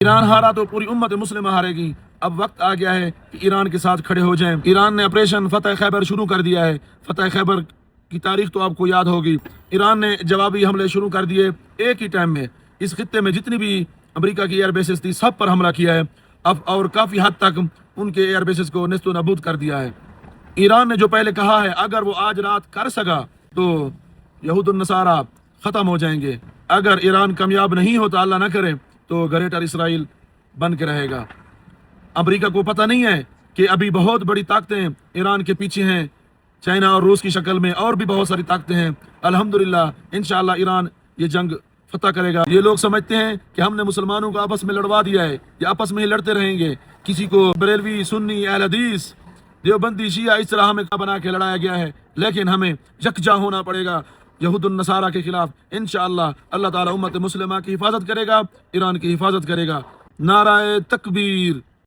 ایران ہارا تو پوری امت مسلمہ ہارے گی۔ اب وقت آ گیا ہے کہ ایران کے ساتھ کھڑے ہو جائیں۔ ایران نے آپریشن فتح خیبر شروع کر دیا ہے۔ فتح خیبر کی تاریخ تو آپ کو یاد ہوگی۔ ایران نے جوابی حملے شروع کر دیے ایک ہی ٹائم میں۔ اس خطے میں جتنی بھی امریکہ کی ایئر بیسز تھی سب پر حملہ کیا ہے اب، اور کافی حد تک ان کے ایئر بیسز کو نیست و نابود کر دیا ہے۔ ایران نے جو پہلے کہا ہے اگر وہ آج رات کر سکا تو یہود النصارہ ختم ہو جائیں گے۔ اگر ایران کامیاب نہیں ہوتا، اللہ نہ کرے، تو گریٹر اسرائیل بن کے رہے گا۔ امریکہ کو پتہ نہیں ہے کہ ابھی بہت بڑی طاقتیں ایران کے پیچھے ہیں، چائنا اور روس کی شکل میں، اور بھی بہت ساری طاقتیں ہیں۔ الحمدللہ انشاءاللہ ایران یہ جنگ فتح کرے گا۔ یہ لوگ سمجھتے ہیں کہ ہم نے مسلمانوں کو آپس میں لڑوا دیا ہے، یہ آپس میں ہی لڑتے رہیں گے۔ کسی کو بریلوی، سنی، اہل حدیث، دیوبندی، شیعہ اس طرح ہمیں بنا کے لڑایا گیا ہے، لیکن ہمیں یکجا ہونا پڑے گا یہود النصارہ کے خلاف۔ انشاءاللہ اللہ تعالی امت مسلمہ کی حفاظت کرے گا، ایران کی حفاظت کرے گا۔ نعرہ تکبیر!